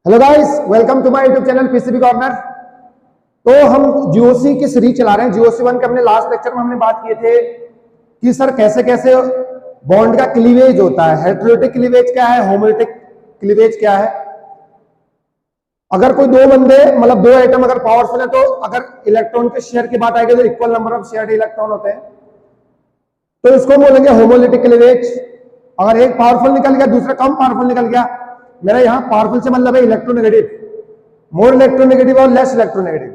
Hello guys, welcome to my YouTube channel PCB corner. तो हम GOC की series चला रहे हैं। जीओसी 1 के अपने लास्ट लेक्चर में हमने बात किए थे कि सर कैसे कैसे बॉन्ड का क्लीवेज होता है। हेटेरोटिक क्लीवेज क्या है, होमोलिटिक क्लीवेज क्या है। अगर कोई दो बंदे मतलब दो एटम अगर पावरफुल है तो अगर इलेक्ट्रॉन के शेयर की बात आएगी तो equal number of shared electron होते हैं, तो इसको बोलेंगे होमोलिटिक क्लीवेज। अगर एक पावरफुल निकल गया दूसरा कम पावरफुल निकल गया, मेरा यहां पावरफुल से मतलब है इलेक्ट्रोनेगेटिव, मोर इलेक्ट्रोनेगेटिव और लेस इलेक्ट्रोनेगेटिव,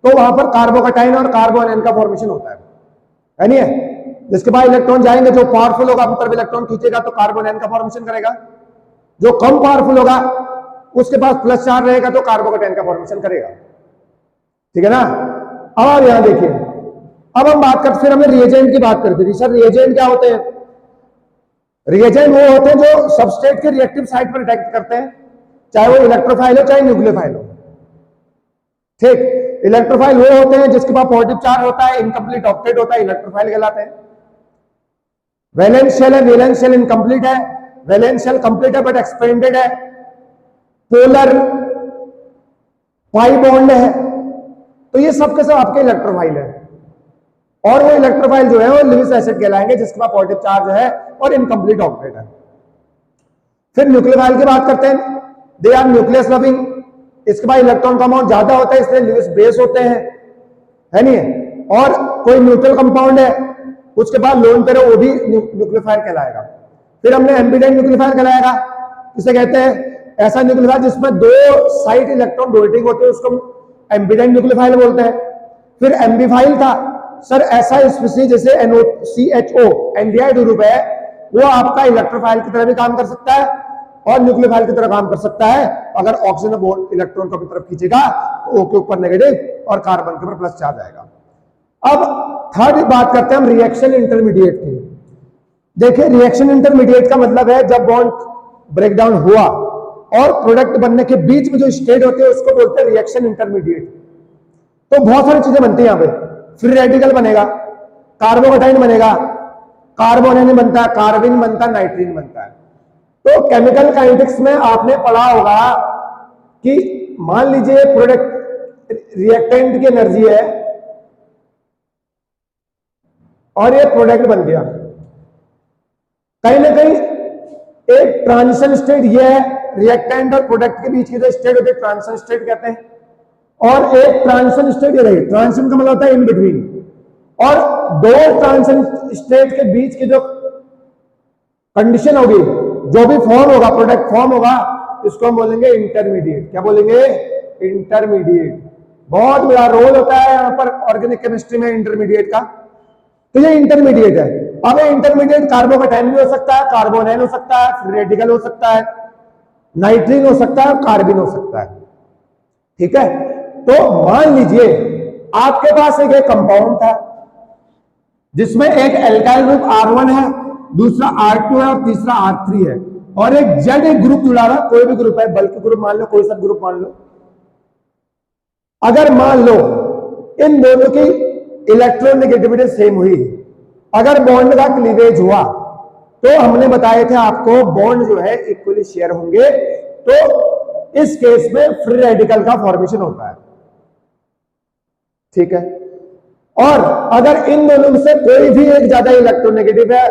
तो वहां पर कार्बोकैटायन और कार्बोनियन का फॉर्मेशन होता है नहीं है। जिसके बाद इलेक्ट्रॉन जाएंगे, जो पावरफुल होगा अपनी तरफ इलेक्ट्रॉन खींचेगा तो कार्बोनियन का फॉर्मेशन करेगा, जो कम पावरफुल होगा उसके पास प्लस चार्ज रहेगा तो कार्बोकैटायन का फॉर्मेशन करेगा। ठीक है ना। अब आप यहां देखिए, अब हम बात करते फिर हमने रिएजेंट की बात करते थे। सर रिएजेंट क्या होते हैं? रिएजेंट वो होते हैं जो सबस्ट्रेट के रिएक्टिव साइट पर अटैक करते हैं, चाहे वो इलेक्ट्रोफाइल हो चाहे न्यूक्लियोफाइल हो। ठीक, इलेक्ट्रोफाइल वो होते हैं जिसके पास पॉजिटिव चार्ज होता है, इनकम्प्लीट ऑक्टेट होता है, इलेक्ट्रोफाइल कहलाते हैं। वैलेंस शेल है, वैलेंस शेल इनकम्प्लीट है, वैलेंस शेल कंप्लीट है बट एक्सपेंडेड है। पोलर पाई बॉन्ड है, तो ये सब के सब आपके इलेक्ट्रोफाइल है। और वो इलेक्ट्रोफाइल जो है वो लिविस एसिड कहलाएंगे जिसके पास पॉजिटिव चार्ज है और इनकम्प्लीट ऑक्टेट है। फिर न्यूक्लियोफाइल की बात करते हैं, दे आर न्यूक्लियस लविंग, इसके बाद इलेक्ट्रॉन का अमाउंट ज्यादा होता है इसलिए लिविस बेस होते हैं, है नहीं है। और कोई न्यूट्रल कंपाउंड है उसके बाद लोन पेयर वो भी न्यूक्लियोफाइल कहलाएगा। फिर हमने एम्बिडेंट न्यूक्लियोफाइल कहलाएगा, इसे कहते हैं ऐसा न्यूक्लियोफाइल जिसमें दो साइड इलेक्ट्रॉन डोनेटिंग होते हैं, उसको एम्बिडेंट न्यूक्लियोफाइल बोलते हैं। फिर एम्बीफाइल था, सर ऐसा स्पीशीज जैसे NOCHO एंडियाइड ग्रुप है, वो आपका इलेक्ट्रोफाइल की तरह भी काम कर सकता है और न्यूक्लियोफाइल की तरह काम कर सकता है। अगर ऑक्सीजन बॉन्ड इलेक्ट्रॉन को अपनी तरफ खींचेगा तो O के ऊपर नेगेटिव और कार्बन के ऊपर प्लस चार्ज आएगा। अब थर्ड बात करते हैं हम रिएक्शन इंटरमीडिएट की। देखिए रिएक्शन इंटरमीडिएट का मतलब है जब बॉन्ड ब्रेकडाउन हुआ और प्रोडक्ट बनने के बीच में जो स्टेट होते हैं उसको बोलते हैं रिएक्शन इंटरमीडिएट। तो बहुत सारी चीजें बनती है यहाँ पे। फ्री रेडिकल बनेगा, कार्बोकैटायन बनेगा, कार्बोनियन बनता है, कार्बिन बनता है, नाइट्रीन बनता है। तो केमिकल काइनेटिक्स में आपने पढ़ा होगा कि मान लीजिए प्रोडक्ट रिएक्टेंट की एनर्जी है और ये प्रोडक्ट बन गया, कहीं ना कहीं एक ट्रांजिशन स्टेट ये है, रिएक्टेंट और प्रोडक्ट के बीच की जो स्टेट होती है ट्रांजिशन स्टेट कहते हैं, और एक ट्रांजिशन स्टेट ये रही। ट्रांजिशन का मतलब होता है इन बिटवीन, और दो ट्रांजिशन स्टेट के बीच की जो कंडीशन होगी, जो भी फॉर्म होगा, प्रोडक्ट फॉर्म होगा, इसको हम बोलेंगे इंटरमीडिएट। क्या बोलेंगे? इंटरमीडिएट। बहुत बड़ा रोल होता है यहां पर ऑर्गेनिक केमिस्ट्री में इंटरमीडिएट का। तो ये इंटरमीडिएट है। अब ये इंटरमीडिएट कार्बोकैटायन भी हो सकता है, कार्बोनियन हो सकता है, फ्री रेडिकल हो सकता है, नाइट्रीन हो सकता है, कार्बिन हो सकता है। ठीक है। तो मान लीजिए आपके पास एक कंपाउंड था जिसमें एक एल्काइल ग्रुप R1 है, दूसरा R2 है और तीसरा R3 है, और एक Z ग्रुप जुड़ा हुआ, कोई भी ग्रुप है, बल्कि ग्रुप मान लो, कोई सा ग्रुप मान लो। अगर मान लो इन दोनों की इलेक्ट्रोनेगेटिविटी सेम हुई, अगर बॉन्ड का क्लीवेज हुआ, तो हमने बताए थे आपको बॉन्ड जो है इक्वली शेयर होंगे, तो इस केस में फ्री रेडिकल का फॉर्मेशन होता है। ठीक है। और अगर इन दोनों में से कोई भी एक ज्यादा इलेक्ट्रोनेगेटिव है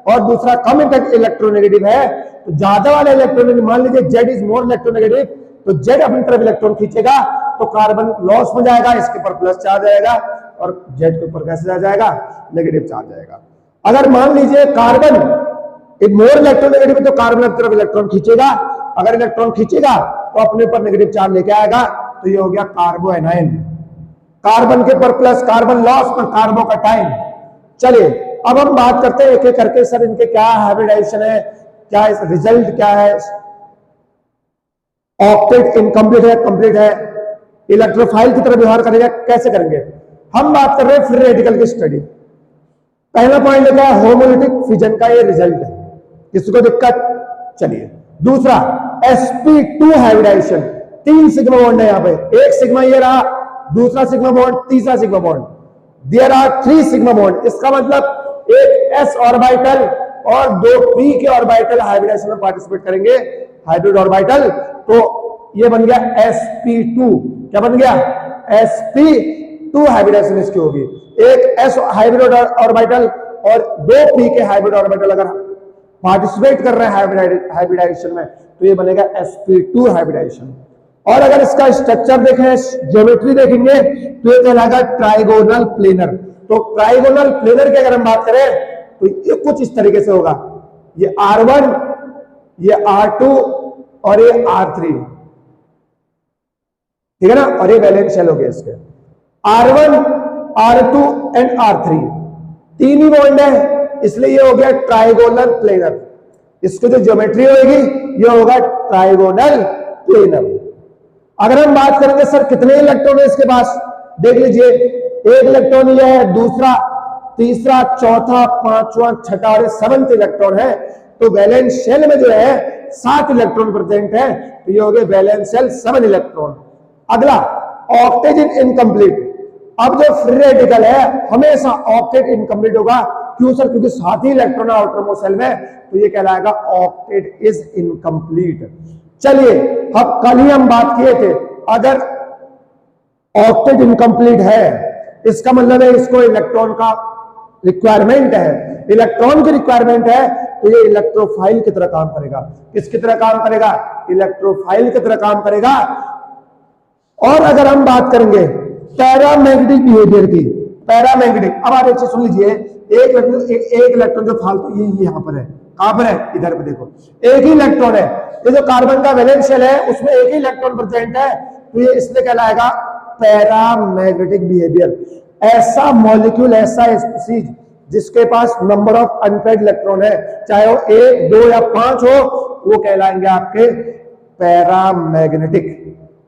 और दूसरा कम इलेक्ट्रोनेगेटिव है, तो ज्यादा वाला इलेक्ट्रोनेगेटिव, मान लीजिए Z इज मोर इलेक्ट्रोनेगेटिव, तो Z अपनी तरफ इलेक्ट्रॉन खींचेगा तो कार्बन लॉस हो जाएगा, इसके ऊपर प्लस चार्ज आएगा, और Z के ऊपर कैसे आ जाएगा? नेगेटिव चार्ज आएगा। अगर मान लीजिए कार्बन एक मोर इलेक्ट्रोनेगेटिव, तो कार्बन अपनी तरफ इलेक्ट्रॉन खींचेगा, अगर इलेक्ट्रॉन खींचेगा तो अपने ऊपर नेगेटिव चार्ज लेके आएगा, तो ये हो गया कार्बोएनाइन। कार्बन के ऊपर प्लस, कार्बन लॉस पर कार्बोकैटायन। चलिए अब हम बात करते हैं एक एक करके, सर इनके क्या हाइब्रिडाइजेशन है, क्या रिजल्ट क्या है, ऑक्टेट इनकम्प्लीट है, कंप्लीट है, इलेक्ट्रोफाइल की तरह व्यवहार करेगा, कैसे करेंगे। हम बात कर रहे हैं फ्री रेडिकल की स्टडी। पहला पॉइंट क्या है? होमोलिटिक फिजन का ये रिजल्ट है, किसी को दिक्कत? चलिए दूसरा sp2 हाइब्रिडाइजेशन, 3 सिग्मा बॉन्ड है यहाँ पे, एक सिग्मा ये रहा, दूसरा सिग्मा बॉन्ड, तीसरा sigma bond, there are 3 sigma bond. इसका मतलब एक s ऑर्बिटल और 2 p के ऑर्बिटल हाइब्रिडाइजेशन में पार्टिसिपेट करेंगे, हाइब्रिड ऑर्बिटल। तो ये बन गया sp2। क्या बन गया? sp2 हाइब्रिडाइजेशन इसकी होगी। एक s हाइब्रिड ऑर्बिटल और 2 p के हाइब्रिड ऑर्बिटल अगर पार्टिसिपेट कर रहे हैं हाइब्रिडाइजेशन में तो ये बनेगा sp2 हाइब्रिडाइजेशन। और अगर इसका स्ट्रक्चर देखें, ज्योमेट्री देखेंगे तो ये कहलाएगा ट्राइगोनल प्लेनर। तो ट्राइगोनल प्लेनर की अगर हम बात करें तो ये कुछ इस तरीके से होगा, ये R1, ये R2 और ये R3, ठीक है ना, और ये वैलेंस शेल हो गया इसके R1, R2 and R3, 3 he bond है, इसलिए ये हो गया ट्राइगोनल प्लेनर। इसकी जो ज्योमेट्री होगी ये होगा ट्राइगोनल प्लेनर। अगर हम बात करेंगे सर कितने इलेक्ट्रॉन है इसके पास, देख लीजिए, एक इलेक्ट्रॉन ये है, दूसरा, तीसरा, चौथा, पांचवा, छठा और 7th इलेक्ट्रॉन है। तो वैलेंस शेल में जो है 7 इलेक्ट्रॉन प्रेजेंट है, तो ये हो गए वैलेंस शेल 7 इलेक्ट्रॉन। अगला ऑक्टेट इनकम्प्लीट। अब जो फ्री रेडिकल है हमेशा ऑक्टेट इनकम्प्लीट होगा। क्यों सर? क्योंकि 7 ही इलेक्ट्रॉन आउटर मोस्ट शेल में, तो ये कहलाएगा ऑक्टेट इज इनकम्प्लीट। चलिए, अब कल ही हम बात किए थे, अगर ऑक्टेट इनकम्प्लीट है इसका मतलब है इसको इलेक्ट्रॉन का रिक्वायरमेंट है, इलेक्ट्रॉन की रिक्वायरमेंट है, तो ये इलेक्ट्रोफाइल की तरह काम करेगा। किसकी तरह काम करेगा? इलेक्ट्रोफाइल की तरह काम करेगा। और अगर हम बात करेंगे पैरामैग्नेटिक बिहेवियर की, पैरामैग्नेटिक, अब आप एक चीज सुन लीजिए, एक इलेक्ट्रॉन जो फालतू ये यहां पर है, कहां पर है? इधर पे देखो, एक ही इलेक्ट्रॉन है। ये जो कार्बन का वैलेंस शेल है उसमें एक ही इलेक्ट्रॉन प्रेजेंट है, तो ये इसलिए कहलाएगा पैरामैग्नेटिक बिहेवियर। ऐसा मॉलिक्यूल, ऐसा स्पीसीज जिसके पास नंबर ऑफ अनपेयर्ड इलेक्ट्रॉन है, चाहे वो 1, 2 या 5 हो, वो कहलाएंगे आपके पैरामैग्नेटिक।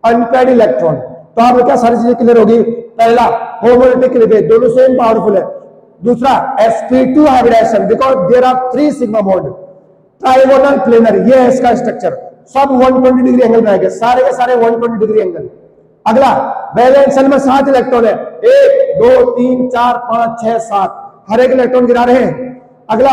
अनपेयर्ड इलेक्ट्रॉन, तो आप क्या सारी चीजें क्लियर होगी। पहला होमोलिटिक क्लीवेज, दोनों सेम पावरफुल है। दूसरा sp2 hybridisation, because there are 3 sigma bond. Trigonal planar, ये है इसका स्ट्रक्चर, सब 120 डिग्री एंगल में आएंगे, सारे के सारे 120 डिग्री एंगल। अगला वैलेंस शेल में 7 इलेक्ट्रॉन है, 1, 2, 3, 4, 5, 6, 7, हर एक इलेक्ट्रॉन गिरा रहे हैं। अगला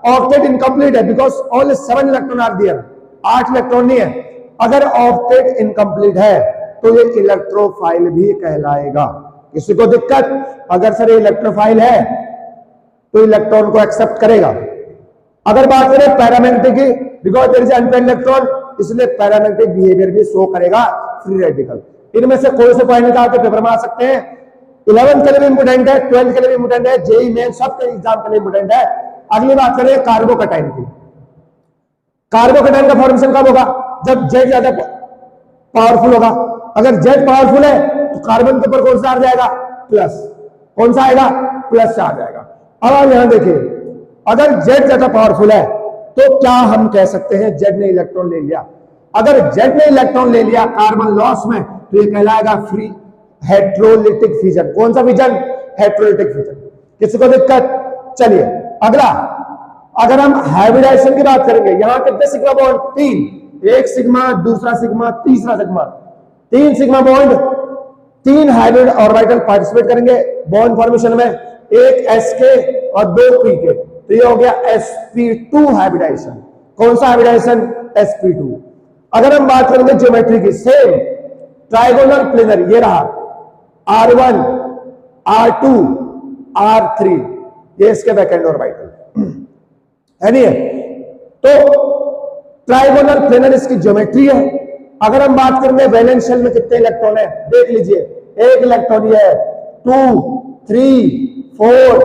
ऑक्टेट इनकम्प्लीट है because only 7 electron are there, 8 electron नहीं है। अगर ऑक्टेट इनकम्प्लीट है तो ये इलेक्ट्रोफाइल भी कहलाएगा। किसी को दिक्कत? अगर सर ये इलेक्ट्रोफाइल है तो इलेक्ट्रॉन को एक्सेप्ट करेगा। अगर बात करें पैरामैग्नेटिक की, because there is unpaired electron, इसलिए पैरामैग्नेटिक बिहेवियर भी शो करेगा फ्री रेडिकल। इनमें से कोई से पॉइंट निकाल के पेपर में आ सकते हैं। 11th के लिए भी इंपोर्टेंट है, 12th के लिए भी इंपोर्टेंट है, जेई मेन सबके एग्जाम के लिए इंपोर्टेंट है। अगली बात करें कार्बोकैटायन की। कार्बोकैटायन का फॉर्मेशन कब होगा? जब जेड ज्यादा पावरफुल होगा। अगर जेड पावरफुल है तो कार्बन के ऊपर कौन सा आ जाएगा? प्लस। कौन सा आएगा? प्लस से आ जाएगा। अब आप यहां देखिए, अगर जेड ज्यादा पावरफुल है तो क्या हम कह सकते हैं जेड ने इलेक्ट्रॉन ले लिया? अगर जेड ने इलेक्ट्रॉन ले लिया कार्बन लॉस में, तो ये कहलाएगा फ्री हेट्रोलिटिक फिजन। कौन सा फिजन? Heterolytic fission. किसी को दिक्कत? चलिए अगला, अगर हम हाइब्रिडाइजेशन की बात करेंगे, यहां कितने सिग्मा बॉन्ड? 3, एक सिग्मा, दूसरा सिग्मा, तीसरा sigma, 3 sigma bond, 3 hybrid orbital participate करेंगे बॉन्ड फॉर्मेशन में, एक एस के और 2 पी के, तो ये हो गया sp2 हाइब्रिडाइजेशन। कौन सा हाइब्रिडाइजेशन? sp2। अगर हम बात करेंगे ज्योमेट्री की, सेम ट्राइगोनल प्लेनर, ये रहा R1, R2, R3, ये इसके बैकएंड ऑर्बिटल है नहीं है? तो ट्राइगोनल प्लेनर इसकी ज्योमेट्री है। अगर हम बात करेंगे वैलेंस शेल में कितने इलेक्ट्रॉन है, देख लीजिए, एक इलेक्ट्रॉन ये है, 2, 3, 4,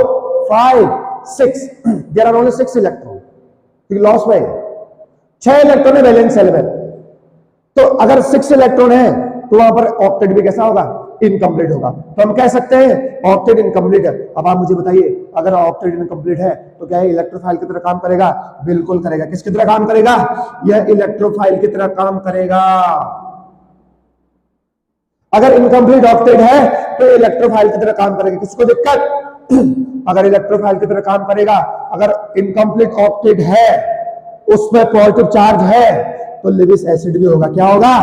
5, 6, there are only 6 electron, loss में 6 इलेक्ट्रॉन है वैलेंस शेल में। तो अगर 6 इलेक्ट्रॉन है तो वहां पर ऑक्टेट भी कैसा होगा? इनकम्प्लीट होगा। तो हम कह सकते हैं ऑक्टेट इनकम्प्लीट है। अब आप मुझे बताइए, अगर ऑक्टेट इनकम्प्लीट है तो क्या है इलेक्ट्रोफाइल की तरह काम करेगा? बिल्कुल करेगा। किसकी तरह काम करेगा? यह इलेक्ट्रोफाइल की तरह काम करेगा। अगर इनकम्प्लीट ऑक्टेट है तो इलेक्ट्रोफाइल की तरह काम करेगा। किसको दिक्कत? अगर इलेक्ट्रोफाइल की तरह काम करेगा, अगर इनकम्प्लीट ऑक्टेट है, उसमें पॉजिटिव चार्ज है, तो लिविस एसिड भी होगा। क्या होगा?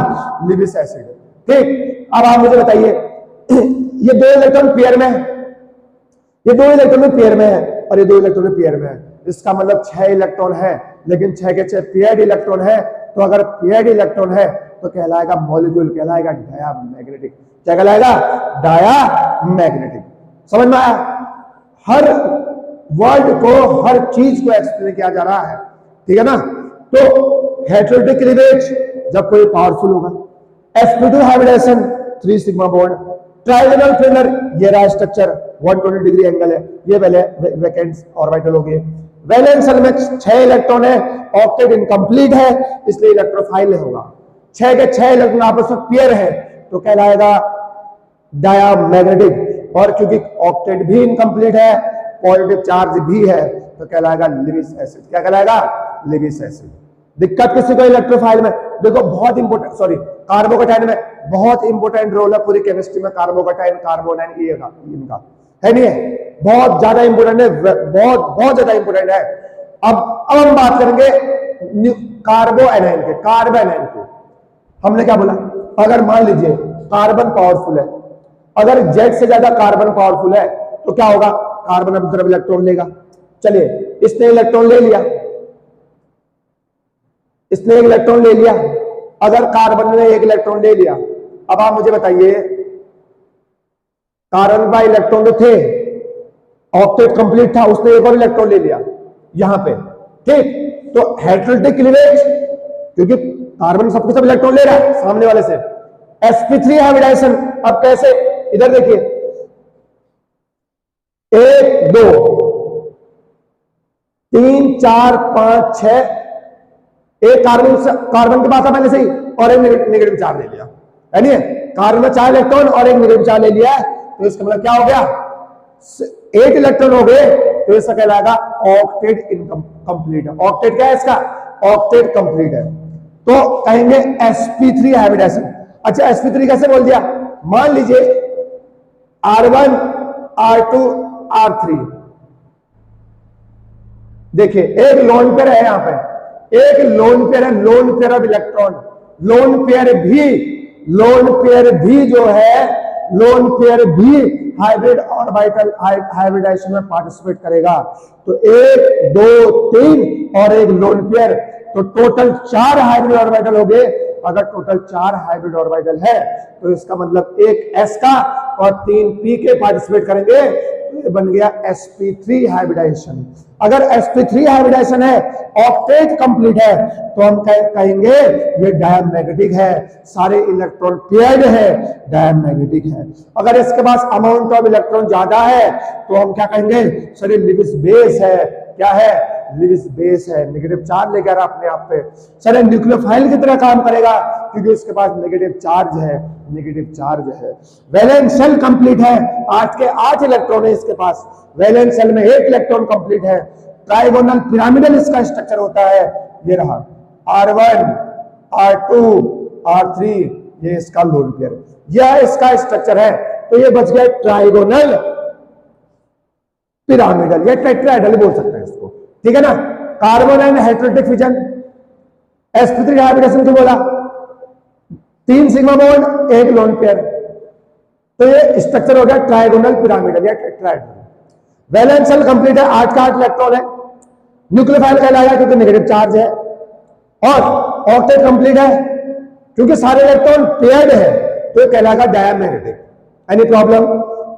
Lewis acid. ठीक, अब आप मुझे बताइए, ये 2 इलेक्ट्रॉन पेयर में है, ये 2 इलेक्ट्रॉन पेयर में है और ये 2 इलेक्ट्रॉन पेयर में है। इसका मतलब 6 इलेक्ट्रॉन है, लेकिन 6 के 6 पेयर्ड इलेक्ट्रॉन है। तो अगर पेयर्ड इलेक्ट्रॉन है तो कहलाएगा मॉलिक्यूल, कहलाएगा डायामैग्नेटिक। क्या कहलाएगा? डायामैग्नेटिक। समझ में आया? हर वर्ड को, हर चीज को एक्सप्लेन किया जा रहा है, ठीक है ना। तो हेटेरोटिक क्लीवेज जब कोई पावरफुल होगा, sp2 hybridisation 3 sigma bond, trigonal filler, ये रहा स्ट्रक्चर 120 डिग्री एंगल है, ये पहले वैकेंट ऑर्बिटल हो गए। वैलेंस शेल में 6 इलेक्ट्रॉन है, ऑक्टेट इनकम्प्लीट है इसलिए इलेक्ट्रोफाइल होगा। 6 के 6 इलेक्ट्रॉन आपस में पेयर है तो कहलाएगा डायामैग्नेटिक। और क्योंकि ऑक्टेट भी इनकम्प्लीट है, पॉजिटिव चार्ज भी है, तो कहलाएगा लेविस एसिड। क्या कहलाएगा? Lewis acid. दिक्कत किसी को इलेक्ट्रोफाइल में? देखो बहुत इंपोर्टेंट, सॉरी कार्बोकैटायन में बहुत इंपोर्टेंट रोल है पूरी केमिस्ट्री में। कार्बोकैटायन, कार्बोनाइन, ये इनका है नहीं है, बहुत ज्यादा इंपोर्टेंट है, बहुत ज्यादा इंपोर्टेंट है। अब हम बात करेंगे कार्बोएनाइन के, कार्बोएनाइन के। हमने क्या बोला? अगर मान लीजिए कार्बन पावरफुल है, अगर जेड से ज्यादा कार्बन पावरफुल है तो क्या होगा? कार्बन अपनी तरफ इलेक्ट्रॉन लेगा। चलिए इसने इलेक्ट्रॉन ले लिया, इसने एक इलेक्ट्रॉन ले लिया, अगर कार्बन ने एक इलेक्ट्रॉन ले लिया, अब आप मुझे बताइए कार्बन का इलेक्ट्रॉन जो थे, ऑक्टेट कंप्लीट था, उसने एक और इलेक्ट्रॉन ले लिया यहां पे, ठीक। तो हेटेरोटिक क्लीवेज, क्योंकि कार्बन सबके सब इलेक्ट्रॉन ले रहा है सामने वाले से, sp3 हाइब्रिडाइजेशन। अब कैसे? इधर देखिए 1 2 3 4 5 6, एक कार्बन के पास था पहले से ही और एक नेगेटिव चार्ज ले लिया, है नहीं? कार्बन में 4 इलेक्ट्रॉन और एक नेगेटिव चार्ज ले लिया है, तो इसका मतलब क्या हो गया? 8 इलेक्ट्रॉन हो गए, तो इसका कहलाएगा ऑक्टेट इनकम्प्लीट है। ऑक्टेट क्या है इसका? ऑक्टेट कंप्लीट है, तो कहेंगे sp3 हाइब्रिडाइजेशन। अच्छा sp3 कैसे बोल दिया? मान लीजिए r1 r2 r3, देखिए एक लोन पेयर है, यहां पे एक लोन पेयर है, lone pair of electron. Lone pair भी जो है, लोन पेयर भी हाइब्रिड ऑर्बिटल हाइब्रिडाइजेशन में पार्टिसिपेट करेगा। तो 1 2 3 और एक लोन पेयर, तो टोटल 4 हाइब्रिड ऑर्बिटल हो गए। अगर टोटल 4 हाइब्रिड ऑर्बिटल है तो इसका मतलब एक s का और 3 p के पार्टिसिपेट करेंगे, तो ये बन गया sp3 हाइब्रिडाइजेशन। अगर sp3 हाइब्रिडाइजेशन है, ऑक्टेट कंप्लीट है, तो हम कहेंगे ये डायामैग्नेटिक है, सारे इलेक्ट्रॉन पेयर्ड है, डायामैग्नेटिक है। अगर इसके पास अमाउंट ऑफ इलेक्ट्रॉन ज्यादा है तो हम क्या कहेंगे? सर ये लेविस बेस है। क्या है? लेविस बेस है, नेगेटिव चार्ज लेकर अपने आप पे। सर न्यूक्लियोफाइल की तरह काम करेगा क्योंकि उसके पास नेगेटिव चार्ज है, नेगेटिव चार्ज है। वैलेंस शेल कंप्लीट है, 8 के 8 इलेक्ट्रॉन है इसके पास, वैलेंस शेल में 1 इलेक्ट्रॉन कंप्लीट है। ट्राइगोनल पिरामिडल इसका स्ट्रक्चर होता है, ये रहा r1 r2 r3, ये इसका लोन पेयर, यह इसका स्ट्रक्चर है। तो ये बच गया ट्राइगोनल पिरामिडल, या टेट्राहेड्रल बोल सकते हैं इसको, ठीक है ना। Carbon and heterolytic fission, sp3 hybridization को बोला, 3 सिग्मा बॉन्ड 1 लोन पेयर, तो ये स्ट्रक्चर हो गया ट्राइगोनल पिरामिडल या टेट्राहेड्रल। वैलेंस शेल कंप्लीट है, 8 का 8 इलेक्ट्रॉन है, न्यूक्लियोफाइल कहलाएगा क्योंकि नेगेटिव चार्ज है, और ऑक्टेट कंप्लीट है क्योंकि सारे इलेक्ट्रॉन पेयर्ड है, तो ये कहलाएगा डायामैग्नेटिक। Any problem?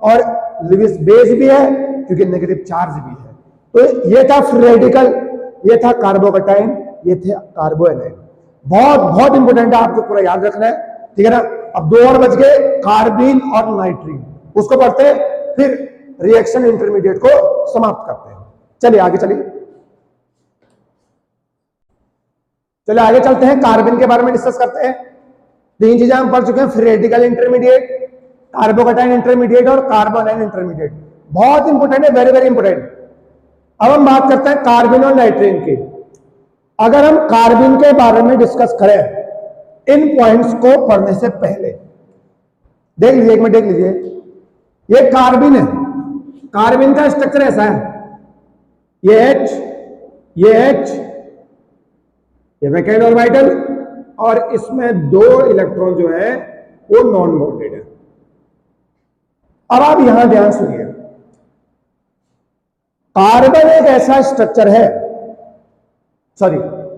और लेविस बेस भी है क्योंकि नेगेटिव चार्ज भी है। तो ये था फ्री रेडिकल, ये था कार्बोकैटायन, ये थे कार्बोएनाइन। बहुत इंपोर्टेंट है, आपको पूरा याद रखना है, ठीक है ना। अब 2 और बच गए, कार्बिन और नाइट्रीन, उसको पढ़ते हैं, फिर रिएक्शन इंटरमीडिएट को समाप्त करते हैं। चलिए आगे आगे चलते हैं, कार्बिन के बारे में डिस्कस करते हैं। 3 चीजें हम पढ़ चुके हैं, free radical intermediate, carbocation intermediate और कार्बोनाइन इंटरमीडिएट। बहुत इंपोर्टेंट है, वेरी इंपोर्टेंट। अब हम बात करते हैं कार्बिन और नाइट्रीन की। अगर हम कार्बिन के बारे में डिस्कस करें इन पॉइंट्स को पढ़ने से पहले, देख लीजिए, 1 मिनट देख लीजिए, ये कार्बिन है, कार्बिन का स्ट्रक्चर ऐसा है, ये H, ये वैकेंट ऑर्बिटल, और इसमें 2 इलेक्ट्रॉन जो है वो नॉन बॉन्डेड है। अब आप यहां ध्यान सुनिए, कार्बन एक ऐसा स्ट्रक्चर है, सॉरी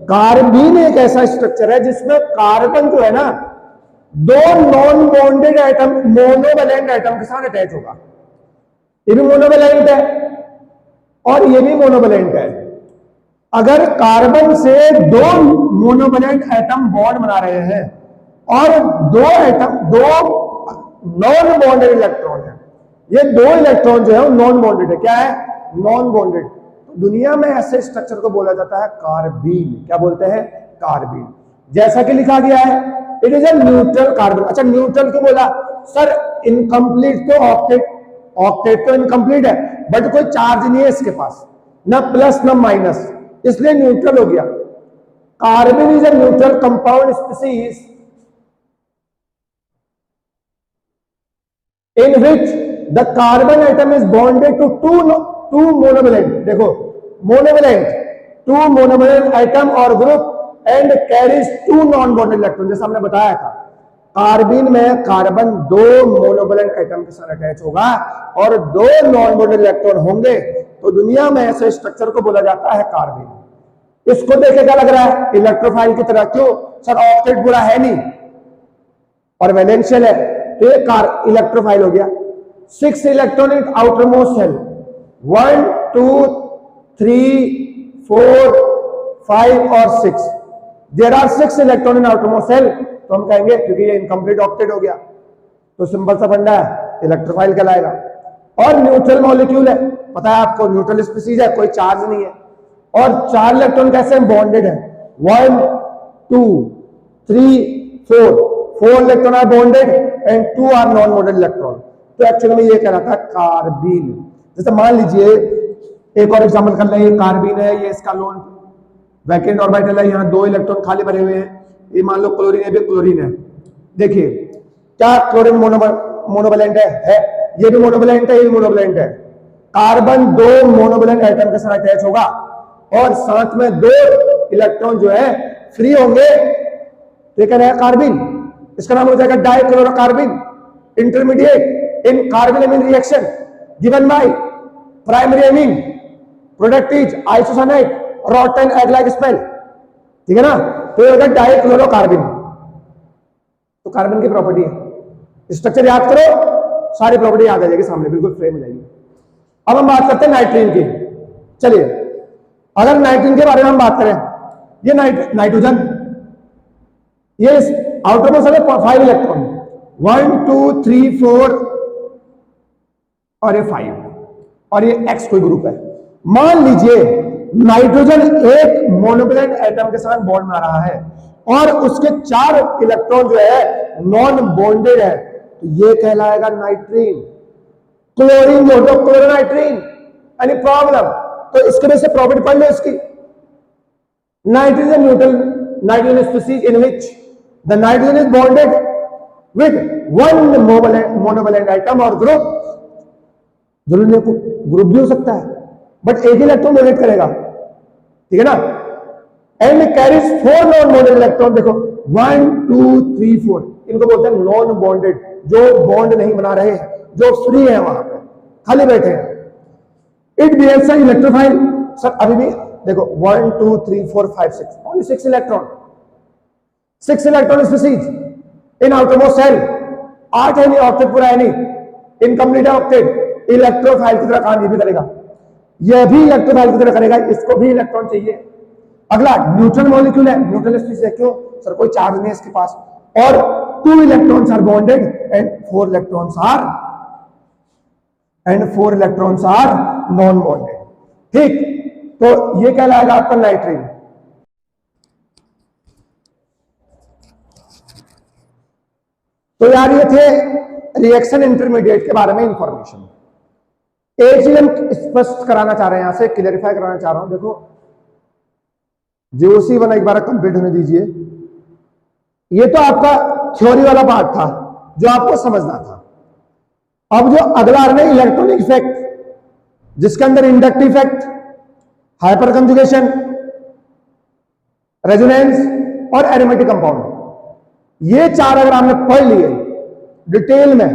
कार्बीन एक ऐसा स्ट्रक्चर है जिसमें कार्बन जो है ना दो non bonded atom monovalent atom के साथ अटैच होगा। ये भी मोनोवैलेंट है और ये भी मोनोवैलेंट है। अगर कार्बन से दो मोनोवैलेंट एटम बॉन्ड बना रहे हैं और दो नॉन बॉन्डेड इलेक्ट्रॉन है, ये दो इलेक्ट्रॉन जो है वो नॉन बॉन्डेड है। क्या है? Non bonded. तो दुनिया में ऐसे स्ट्रक्चर को बोला जाता है कार्बीन। क्या बोलते हैं? कार्बीन। जैसा कि लिखा गया है, it is a neutral carbon. अच्छा, न्यूट्रल क्यों बोला सर? इनकम्प्लीट तो ऑक्टेट तो इनकम्प्लीट है, बट कोई चार्ज नहीं है इसके पास, ना प्लस ना माइनस, इसलिए न्यूट्रल हो गया। Carbon is a neutral compound species in which the carbon atom is bonded to two monovalent, देखो monovalent, two monovalent atom और group and carries two non bonded electron। जैसा हमने बताया था, कार्बन में कार्बन दो मोनोवैलेंट एटम के साथ अटैच होगा और दो नॉन बॉन्डेड इलेक्ट्रॉन होंगे। तो दुनिया में ऐसे स्ट्रक्चर को बोला जाता है कार्बन। इसको देखे क्या लग रहा है? इलेक्ट्रोफाइल की तरह। क्यों सर? ऑक्टेट पूरा है नहीं और वैलेंशियल है, तो ये इलेक्ट्रोफाइल हो गया। 6 electron in outer most shell, 1 2 3 4 5 और 6। There are 6 electron in outer most shell. तो हम कहेंगे क्योंकि ये इनकम्प्लीट ऑक्टेट हो गया, तो सिंपल सा फंडा है, इलेक्ट्रोफाइल कहलाएगा। और न्यूट्रल मॉलिक्यूल है, पता है आपको, न्यूट्रल स्पीसीज है, कोई चार्ज नहीं है। और 4 इलेक्ट्रॉन कैसे बॉन्डेड है? 1 2 3 4 electron are bonded and 2 are non bonded electron. तो एक्चुअली में ये कह रहा था कार्बीन। जैसे मान लीजिए एक और एग्जांपल कर लें, ये कार्बीन है, ये इसका लोन वैकेंट ऑर्बिटल है, यहाँ 2 इलेक्ट्रॉन खाली भरे हुए हैं। ये मान लो क्लोरीन है, भी क्लोरीन है। देखिए क्या क्लोरीन मोनोवैलेंट है? ये भी मोनोवैलेंट है, ये भी मोनोवैलेंट है। कार्बन दो मोनोवैलेंट एटम के साथ अटैच होगा और साथ में 2 इलेक्ट्रॉन जो है फ्री होंगे, तो ये कह रहा है कार्बीन। इसका नाम हो जाएगा dichlorocarbene. Intermediate in carbon reaction given by primary amine, product is isocyanide, rotten egg like smell. ठीक है ना? तो ये होगा डाइक्लोरोकार्बन। तो कार्बन की प्रॉपर्टी है, स्ट्रक्चर याद करो, सारी प्रॉपर्टी याद आ जाएगी सामने, बिल्कुल फ्रेम हो जाएगी। अब हम बात करते हैं नाइट्रीन की। चलिए, अगर नाइट्रीन के बारे में हम बात करें, ये नाइट्रोजन, ये आउटर मोस्ट है 5 इलेक्ट्रॉन, 1 2 3 4 और ये 5, और ये X कोई ग्रुप है। मान लीजिए नाइट्रोजन एक मोनोवैलेंट एटम के साथ बॉन्ड बना रहा है और उसके 4 इलेक्ट्रॉन जो है नॉन बॉन्डेड है, तो ये कहलाएगा नाइट्रीन। क्लोरीन जो है क्लोरोनाइट्रीन। Any problem? तो इसके वजह से प्रॉपर्टी पढ़ लो इसकी। Nitrogen neutral nitrogen species in which the nitrogen is bonded with 1 monovalent atom और ग्रुप। जरूरी ग्रुप भी हो सकता है, बट एक ही इलेक्ट्रॉन डोनेट करेगा। ठीक है ना? And carries 4 non bonded electron. देखो 1 2 3 4, इनको बोलते हैं नॉन बॉन्डेड, जो बॉन्ड नहीं बना रहे हैं, जो फ्री है, वहां पे खाली बैठे हैं। It behaves as electrophile. Sir अभी भी देखो 1 2 3 4 5 6, only 6 electron, 6 electron species in outer most shell. 8 है नहीं, ऑक्टेट पूरा है नहीं, इनकम्प्लीट है ऑक्टेट। इलेक्ट्रोफाइल की तरह काम ये भी करेगा, यह भी इलेक्ट्रोफाइल की तरह करेगा, इसको भी इलेक्ट्रॉन चाहिए। अगला न्यूट्रल मॉलिक्यूल है, न्यूट्रल स्पीसीज है। क्यों सर? कोई चार्ज नहीं है इसके पास, और 2 electrons are bonded and 4 electrons are non bonded. ठीक, तो ये कहलाएगा आपका नाइट्रीन। तो यार ये थे रिएक्शन इंटरमीडिएट के बारे में इंफॉर्मेशन। एक चीज हम स्पष्ट कराना चाह रहे हैं, यहां से क्लियरिफाई कराना चाह रहा हूं। देखो JOC1 एक बार कंप्लीट होने दीजिए। ये तो आपका थ्योरी वाला पार्ट था जो आपको समझना था। अब जो अगला आ रहा है इलेक्ट्रॉनिक इफेक्ट, जिसके अंदर inductive effect, hyper conjugation, resonance और एरोमेटिक कंपाउंड, ये 4 अगर आपने पढ़ लिए डिटेल में,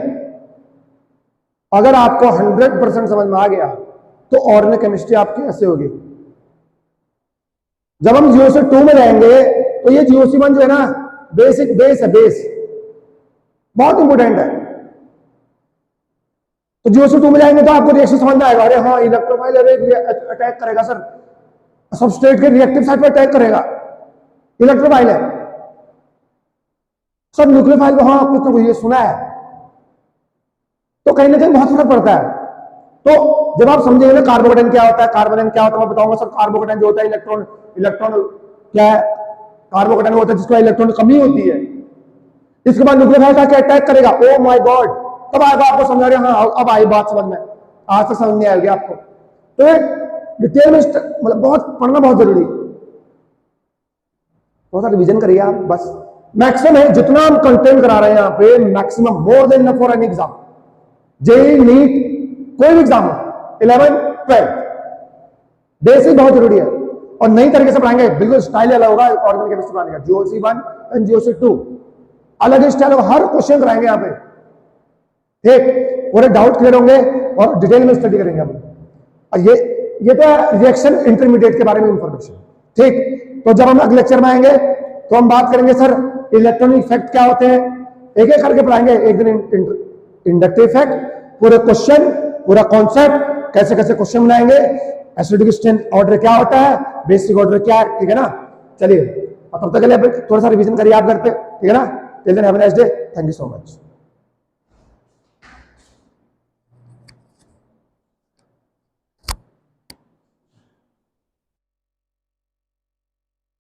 अगर आपको 100% समझ में आ गया, तो ऑर्गेनिक केमिस्ट्री आपकी ऐसे होगी। जब हम GOC 2 में जाएंगे तो ये GOC 1 जो है ना बेसिक बेस है, बेस बहुत इंपॉर्टेंट है। तो GOC 2 में जाएंगे तो आपको रिएक्शन समझ में आएगा, अरे हाँ इलेक्ट्रोफाइल अटैक करेगा सर, सबस्ट्रेट के रिएक्टिव साइड पर अटैक करेगा, इलेक्ट्रोफाइल है सर, न्यूक्लियोफाइल को हाँ कुछ ना कुछ ये सुना है। तो कहीं ना कहीं बहुत फर्क पड़ता है। तो जब आप समझेंगे ना कार्बोकेटाइन क्या होता है, कार्बोकेटाइन क्या होता है, मैं बताऊंगा सर। कार्बोकेटाइन जो होता है इलेक्ट्रॉन क्या है, कार्बोकेटाइन होता है जिसका इलेक्ट्रॉन कमी होती है। इसके बाद न्यूक्लियोफाइल आके अटैक करेगा, ओ माय गॉड, तब आएगा आपको समझ आ रहा है, हाँ अब आई बात समझ में, आज तक समझ नहीं आएगी आपको। तो डिटेल में मतलब बहुत पढ़ना बहुत जरूरी है, थोड़ा सा रिविजन करिए आप बस। मैक्सिमम है जितना हम कंटेंट करा रहे हैं यहाँ पे, maximum more than enough for any exam, JEE NEET कोई भी एग्जाम हो, 11 12 बेसिक बहुत जरूरी है। और नई तरीके से पढ़ाएंगे, बिल्कुल स्टाइल अलग होगा ऑर्गेनिक केमिस्ट्री पढ़ाने का। GOC 1 एंड GOC 2 अलग ही स्टाइल होगा, हर क्वेश्चन कराएंगे यहाँ पे, ठीक, पूरे डाउट क्लियर होंगे और डिटेल में स्टडी करेंगे हम। और ये तो रिएक्शन इंटरमीडिएट के बारे में इंफॉर्मेशन, ठीक। तो जब हम अगले लेक्चर में आएंगे तो हम बात करेंगे सर इलेक्ट्रॉनिक इफेक्ट क्या होते हैं, एक एक करके पढ़ाएंगे। एक दिन इंडक्टिव इफेक्ट, पूरे क्वेश्चन, पूरा कॉन्सेप्ट, कैसे कैसे क्वेश्चन बनाएंगे, एसिडिक स्ट्रेंथ ऑर्डर क्या होता है, बेसिक ऑर्डर क्या है, ठीक है ना। चलिए, तब तक के लिए थोड़ा सा रिवीजन करिए आप घर पे, ठीक है ना। Till then have a nice day, thank you so much.